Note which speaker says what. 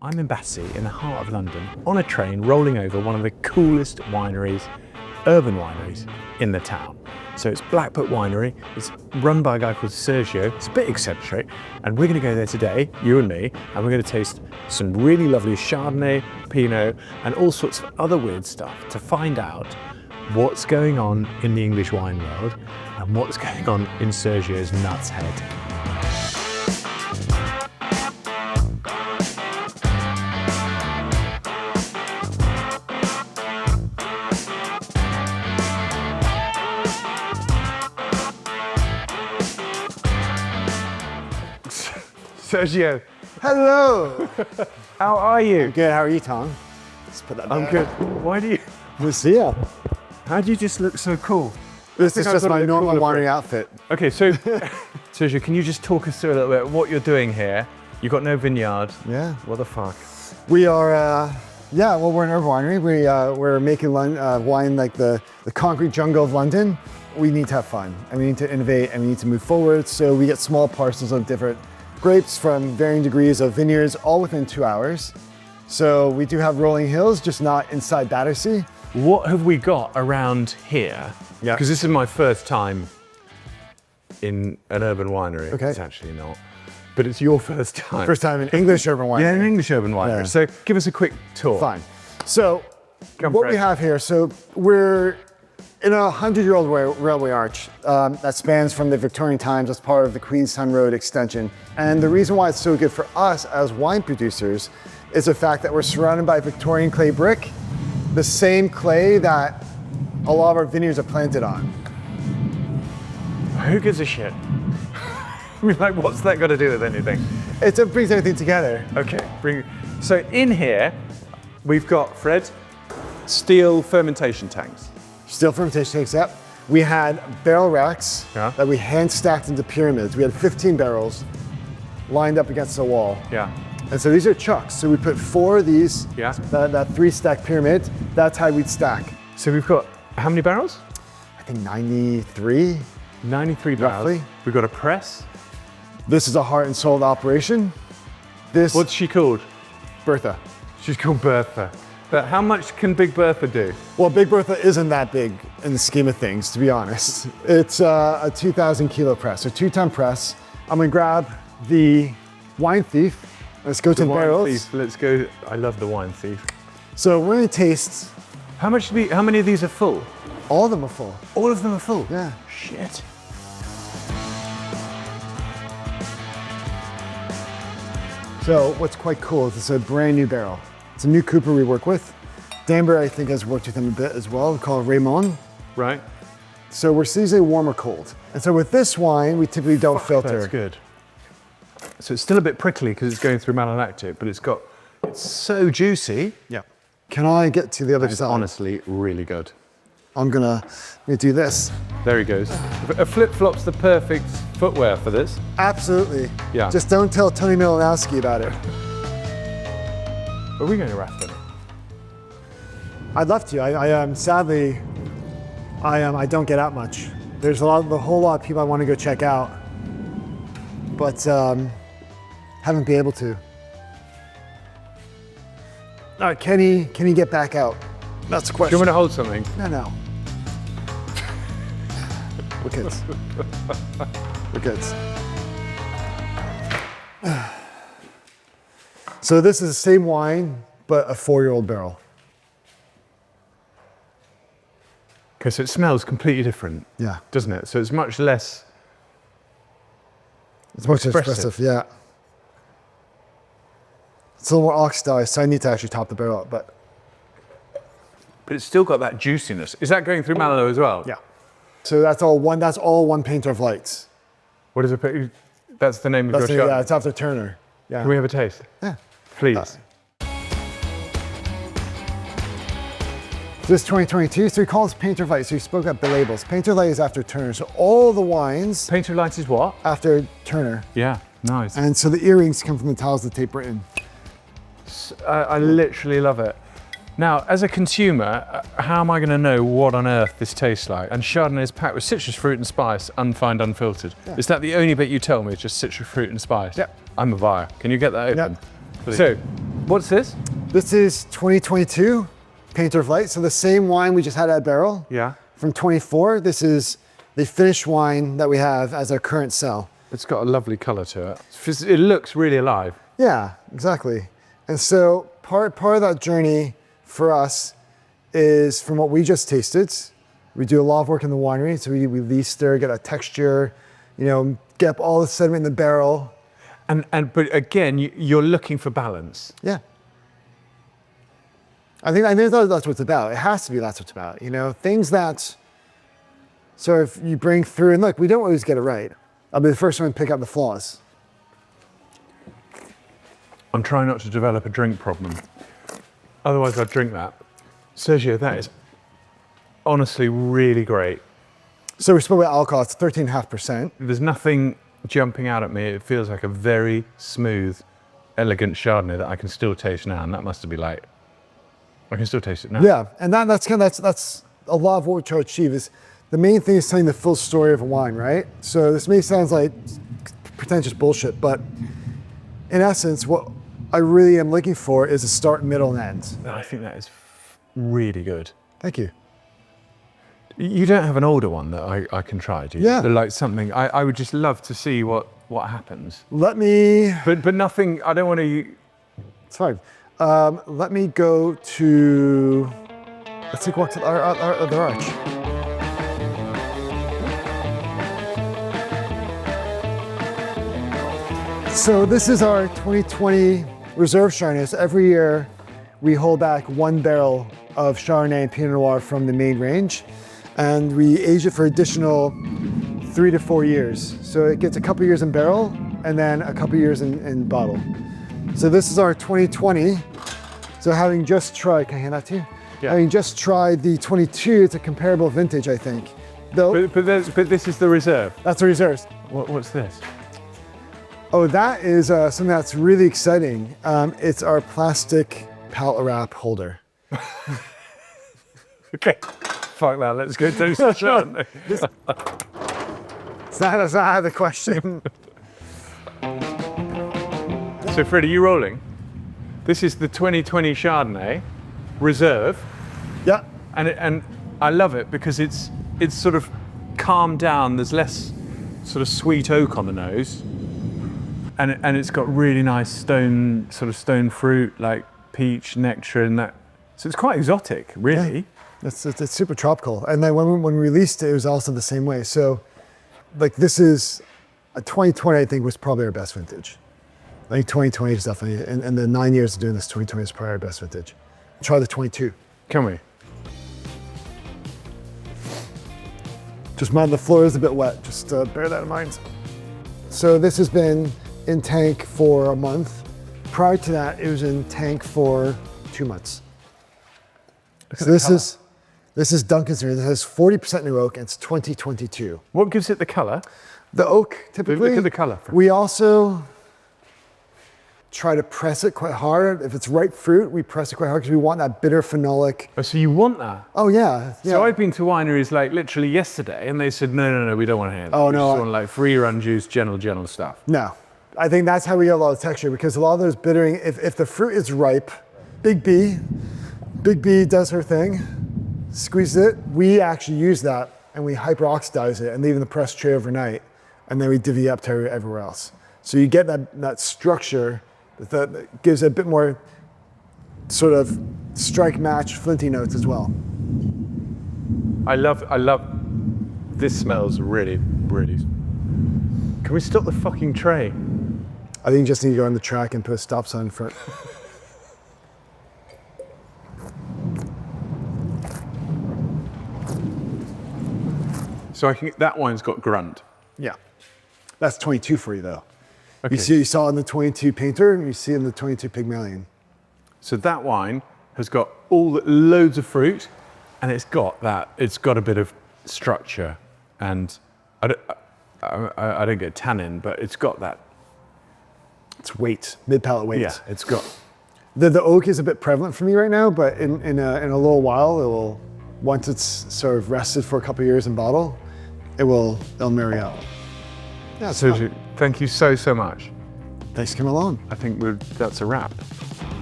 Speaker 1: I'm in Battersea, in the heart of London, on a train rolling over one of the coolest wineries, urban wineries, in the town. So it's Blackbook Winery. It's run by a guy called Sergio. It's a bit eccentric, and we're going to go there today, you and me, and we're going to taste some really lovely Chardonnay, Pinot, and all sorts of other weird stuff to find out what's going on in the English wine world and what's going on in Sergio's nuts head. Sergio,
Speaker 2: hello.
Speaker 1: how are you?
Speaker 2: I'm good. How are you, Tom? Let's put that
Speaker 1: I'm
Speaker 2: back.
Speaker 1: good. Why do you?
Speaker 2: We'll see ya.
Speaker 1: How do you just look so cool?
Speaker 2: This is just my normal winery outfit.
Speaker 1: Okay, so Sergio, can you just talk us through a little bit what you're doing here? You've got no vineyard.
Speaker 2: Yeah.
Speaker 1: What the fuck?
Speaker 2: We are, we're an urban winery. We're making wine like the concrete jungle of London. We need to have fun, and we need to innovate, and we need to move forward. So we get small parcels of different grapes from varying degrees of vineyards, all within 2 hours. So we do have rolling hills, just not inside Battersea.
Speaker 1: What have we got around here?
Speaker 2: Yeah.
Speaker 1: Because this is my first time in an urban winery.
Speaker 2: Okay.
Speaker 1: It's actually not, but it's your first time.
Speaker 2: First time in English urban winery.
Speaker 1: Yeah, an English urban winery.
Speaker 2: Yeah.
Speaker 1: So give us a quick tour.
Speaker 2: Fine. So what
Speaker 1: Fred.
Speaker 2: we have here, so we're in a 100-year-old railway arch that spans from the Victorian times as part of the Queenstown Road extension. And the reason why it's so good for us as wine producers is the fact that we're surrounded by Victorian clay brick, the same clay that a lot of our vineyards are planted on.
Speaker 1: Who gives a shit? We're like, what's that got to do with anything?
Speaker 2: It brings everything together.
Speaker 1: Okay, so in here, we've got, Fred, steel fermentation tanks.
Speaker 2: Steel fermentation tanks, yep. We had barrel racks that we hand stacked into pyramids. We had 15 barrels lined up against the wall.
Speaker 1: Yeah.
Speaker 2: And so these are chucks. So we put 4 of these, that 3-stack pyramid, that's how we'd stack.
Speaker 1: So we've got, how many barrels?
Speaker 2: I think 93.
Speaker 1: 93 barrels.
Speaker 2: Roughly.
Speaker 1: We've got a press.
Speaker 2: This is a heart and soul operation.
Speaker 1: What's she called?
Speaker 2: Bertha.
Speaker 1: She's called Bertha. But how much can Big Bertha do?
Speaker 2: Well, Big Bertha isn't that big in the scheme of things, to be honest. It's a 2,000 kilo press, a 2-ton press. I'm gonna grab the wine thief. Let's go to the barrels.
Speaker 1: Thief. Let's go. I love the wine thief.
Speaker 2: So we're gonna taste.
Speaker 1: How many of these are full?
Speaker 2: All of them are full.
Speaker 1: All of them are full?
Speaker 2: Yeah.
Speaker 1: Shit.
Speaker 2: So what's quite cool is it's a brand new barrel. It's a new cooper we work with. Danbury, I think, has worked with them a bit as well. We call it Raymond.
Speaker 1: Right.
Speaker 2: So we're seasoning warm or cold. And so with this wine, we typically don't filter.
Speaker 1: That's good. So it's still a bit prickly because it's going through malolactic, but it's so juicy.
Speaker 2: Yeah. Can I get to the other
Speaker 1: It's
Speaker 2: side?
Speaker 1: honestly really good.
Speaker 2: I'm gonna do this.
Speaker 1: There he goes. A flip-flop's the perfect footwear for this.
Speaker 2: Absolutely.
Speaker 1: Yeah.
Speaker 2: Just don't tell Tony Milanowski about it.
Speaker 1: Are we going to Rafton?
Speaker 2: I'd love to. Sadly, I don't get out much. There's a whole lot of people I want to go check out, but haven't been able to. All right, can he get back out? That's the question.
Speaker 1: Do you want me to hold something?
Speaker 2: No. We're kids. We're kids. So this is the same wine, but a 4-year-old barrel.
Speaker 1: Okay, so it smells completely different.
Speaker 2: Yeah.
Speaker 1: Doesn't it? So it's much less.
Speaker 2: It's much more expressive, yeah. It's a little more oxidized, so I need to actually top the barrel up, but
Speaker 1: it's still got that juiciness. Is that going through Mallow as well?
Speaker 2: yeah. So that's all one painter of lights.
Speaker 1: What is it? That's the name of your shop?
Speaker 2: Yeah, it's after Turner. Yeah.
Speaker 1: Can we have a taste?
Speaker 2: Yeah.
Speaker 1: Please.
Speaker 2: This is 2022, so we call this Painter of Light. So you spoke about the labels. Painter of Light is after Turner. So all the wines
Speaker 1: Painter of Light is what?
Speaker 2: after Turner.
Speaker 1: Yeah, nice.
Speaker 2: And so the earrings come from the tiles that tape written.
Speaker 1: I literally love it. Now, as a consumer, how am I going to know what on earth this tastes like? And Chardonnay is packed with citrus fruit and spice, unfined, unfiltered. Yeah. Is that the only bit you tell me? It's just citrus fruit and spice?
Speaker 2: Yep.
Speaker 1: I'm a buyer. Can you get that open?
Speaker 2: Yep.
Speaker 1: So, What's this?
Speaker 2: This is 2022 Painter of Light. So the same wine we just had at barrel.
Speaker 1: Yeah.
Speaker 2: From 24. This is the finished wine that we have as our current sell.
Speaker 1: It's got a lovely color to it. It looks really alive.
Speaker 2: Yeah, exactly. And so part of that journey for us is from what we just tasted. We do a lot of work in the winery. So we lease there, get a texture, you know, get up all the sediment in the barrel.
Speaker 1: But again, you're looking for balance.
Speaker 2: Yeah. I think that's what it's about. It has to be that's what it's about. You know, things that sort of you bring through, and look, we don't always get it right. I'll be the first one to pick up the flaws.
Speaker 1: I'm trying not to develop a drink problem. Otherwise I'd drink that. Sergio, that is honestly really great.
Speaker 2: So we spoke about alcohol, it's 13.5%.
Speaker 1: There's nothing jumping out at me. It feels like a very smooth, elegant Chardonnay that I can still taste now, and that must be like, I can still taste it now.
Speaker 2: Yeah, and that's a lot of what we try to achieve is, the main thing is telling the full story of a wine, right? So this may sound like pretentious bullshit, but in essence, what I really am looking for is a start, middle, and end.
Speaker 1: I think that is really good.
Speaker 2: Thank you.
Speaker 1: You don't have an older one that I can try, do you?
Speaker 2: Yeah.
Speaker 1: Like something, I would just love to see what happens.
Speaker 2: Let me...
Speaker 1: But nothing, I don't want to...
Speaker 2: It's fine. Let me go to... Let's take a walk to the arch. So this is our 2020 Reserve Chardonnay. So every year we hold back 1 barrel of Chardonnay and Pinot Noir from the main range, and we age it for additional 3 to 4 years. So it gets a couple years in barrel and then a couple years in bottle. So this is our 2020. So having just tried, can I hand that to you?
Speaker 1: Yeah.
Speaker 2: Having just tried the 22, it's a comparable vintage, I think. Though,
Speaker 1: But this is the reserve.
Speaker 2: that's the reserves.
Speaker 1: What's this?
Speaker 2: Oh, that is something that's really exciting. It's our plastic pallet wrap holder.
Speaker 1: Okay, fuck that, let's go taste the Chardonnay.
Speaker 2: That's not how the question.
Speaker 1: So Fred, are you rolling? This is the 2020 Chardonnay Reserve,
Speaker 2: Yeah.
Speaker 1: and I love it because it's sort of calmed down. There's less sort of sweet oak on the nose, and it's got really nice stone fruit like peach, nectarine. That, so it's quite exotic, really.
Speaker 2: Yeah. It's super tropical. And then when we released it, it was also the same way. So, like, this is a 2020. I think was probably our best vintage. I think 2020 is definitely, in the 9 years of doing this, 2020 is probably our best vintage. Try the 22.
Speaker 1: Can we?
Speaker 2: Just mind the floor is a bit wet, just bear that in mind. So this has been in tank for a month. Prior to that, it was in tank for 2 months. So this is Duncan's. This has 40% new oak, and it's 2022.
Speaker 1: What gives it the colour?
Speaker 2: The oak, typically.
Speaker 1: Look at the colour.
Speaker 2: We also try to press it quite hard. If it's ripe fruit, we press it quite hard because we want that bitter phenolic.
Speaker 1: Oh, so you want that?
Speaker 2: Oh yeah.
Speaker 1: So I've been to wineries like literally yesterday, and they said, no, we don't want to hear that.
Speaker 2: Oh,
Speaker 1: We
Speaker 2: no,
Speaker 1: just want like free run juice, gentle stuff.
Speaker 2: No, I think that's how we get a lot of texture, because a lot of those bittering, if the fruit is ripe, Big B does her thing, squeezes it. We actually use that and we hyperoxidize it and leave it in the press tray overnight, and then we divvy up to everywhere else. So you get that structure that gives a bit more sort of strike match flinty notes as well.
Speaker 1: I love, this smells really. Can we stop the fucking tray?
Speaker 2: I think you just need to go on the track and put a stop sign in front.
Speaker 1: So that wine's got grunt.
Speaker 2: Yeah. That's 22 for you though.
Speaker 1: Okay.
Speaker 2: You saw it in the 22 Painter, and you see it in the 22 Pygmalion.
Speaker 1: So that wine has got loads of fruit, and it's got a bit of structure, and I don't get tannin, but it's got that.
Speaker 2: It's weight, mid-palate weight.
Speaker 1: Yeah, it's got.
Speaker 2: The oak is a bit prevalent for me right now, but in a little while, it will, once it's sort of rested for a couple of years in bottle, it'll marry up. Yeah,
Speaker 1: So thank you so much.
Speaker 2: Thanks for coming along.
Speaker 1: I think that's a wrap.